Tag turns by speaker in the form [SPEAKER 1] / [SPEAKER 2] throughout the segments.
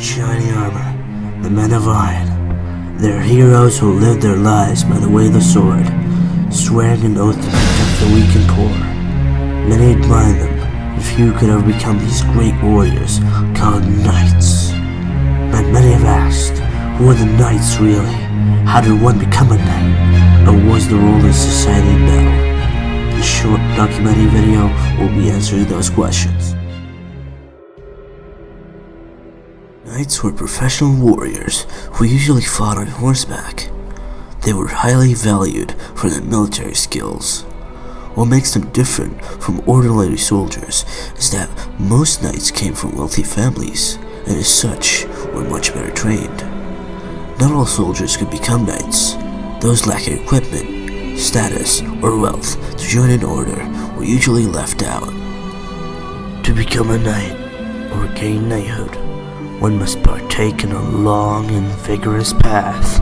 [SPEAKER 1] Shiny armor, the men of iron. They're heroes who live their lives by the way of the sword, swearing an oath to protect the weak and poor. Many admire them, and few could ever become these great warriors called knights. But many have asked, who are the knights really? How did one become a knight? And what was the role in society in battle? This short documentary video will be answering those questions. Knights were professional warriors who usually fought on horseback. They were highly valued for their military skills. What makes them different from ordinary soldiers is that most knights came from wealthy families, and as such were much better trained. Not all soldiers could become knights. Those lacking equipment, status, or wealth to join an order were usually left out. To become a knight, or gain knighthood, one must partake in a long and vigorous path.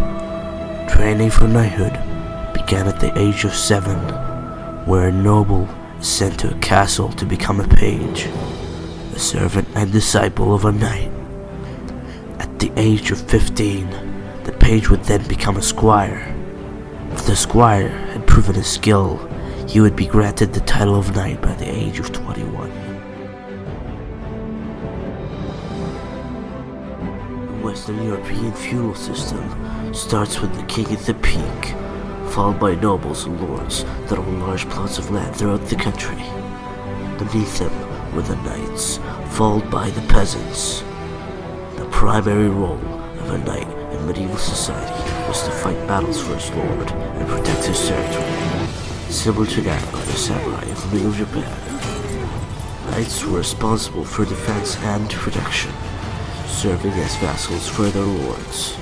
[SPEAKER 1] Training for knighthood began at the age of 7, where a noble is sent to a castle to become a page, a servant and disciple of a knight. At the age of 15, the page would then become a squire. If the squire had proven his skill, he would be granted the title of knight by the age of 21. The Western European feudal system starts with the king at the peak, followed by nobles and lords that own large plots of land throughout the country. Beneath them were the knights, followed by the peasants. The primary role of a knight in medieval society was to fight battles for his lord and protect his territory, similar to that of the samurai of medieval Japan. Knights were responsible for defense and protection, serving as vassals for their lords.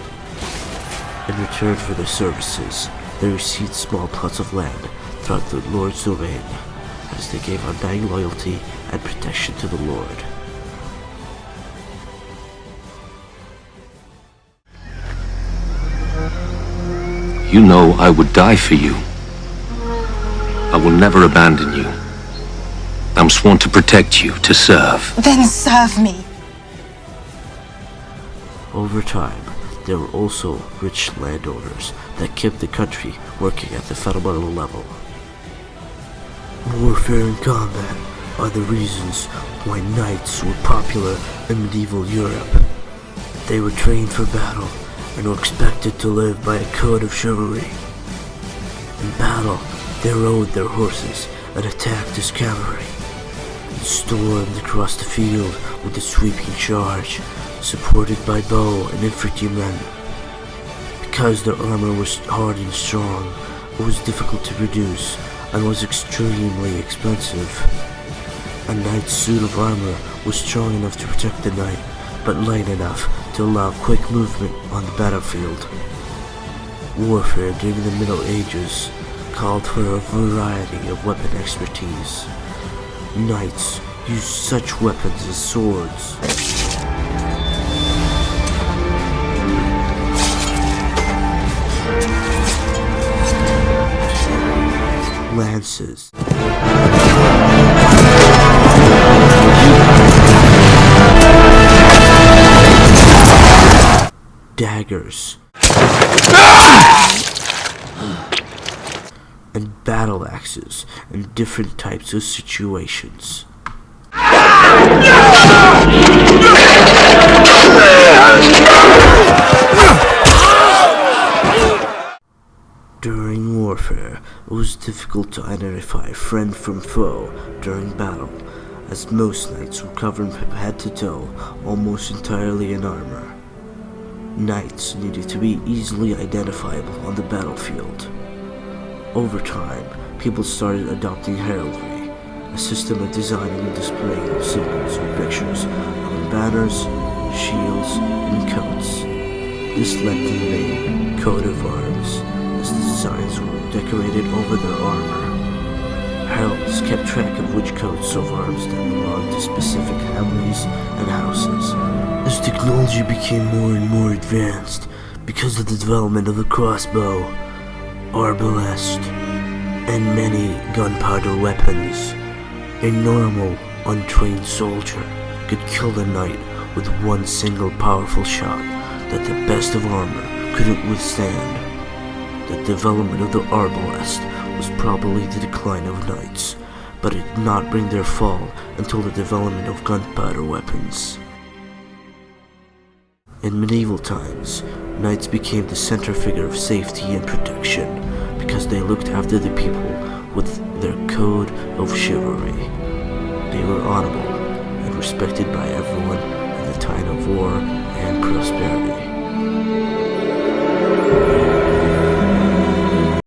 [SPEAKER 1] In return for their services, they received small plots of land throughout the lord's domain, as they gave undying loyalty and protection to the lord.
[SPEAKER 2] You know I would die for you. I will never abandon you. I'm sworn to protect you, to serve.
[SPEAKER 3] Then serve me.
[SPEAKER 1] Over time, there were also rich landowners that kept the country working at the fundamental level. Warfare and combat are the reasons why knights were popular in medieval Europe. They were trained for battle and were expected to live by a code of chivalry. In battle, they rode their horses and attacked as cavalry, and stormed across the field with a sweeping charge, supported by bow and infantrymen. Because their armor was hard and strong, it was difficult to produce and was extremely expensive. A knight's suit of armor was strong enough to protect the knight, but light enough to allow quick movement on the battlefield. Warfare during the Middle Ages called for a variety of weapon expertise. Knights used such weapons as swords, lances, daggers, and battle axes in different types of situations. During warfare, it was difficult to identify friend from foe during battle, as most knights were covered from head to toe almost entirely in armor. Knights needed to be easily identifiable on the battlefield. Over time, people started adopting heraldry, a system of designing and displaying symbols or pictures on banners, shields, and coats. This led to the name coat of arms, as the designs were decorated over their armor. Heralds kept track of which coats of arms that belonged to specific families and houses. As technology became more and more advanced, because of the development of the crossbow, arbalest, and many gunpowder weapons, a normal, untrained soldier could kill a knight with one single powerful shot that the best of armor couldn't withstand. The development of the arbalest was probably the decline of knights, but it did not bring their fall until the development of gunpowder weapons. In medieval times, knights became the center figure of safety and protection because they looked after the people with their code of chivalry. They were honorable and respected by everyone in the time of war and prosperity.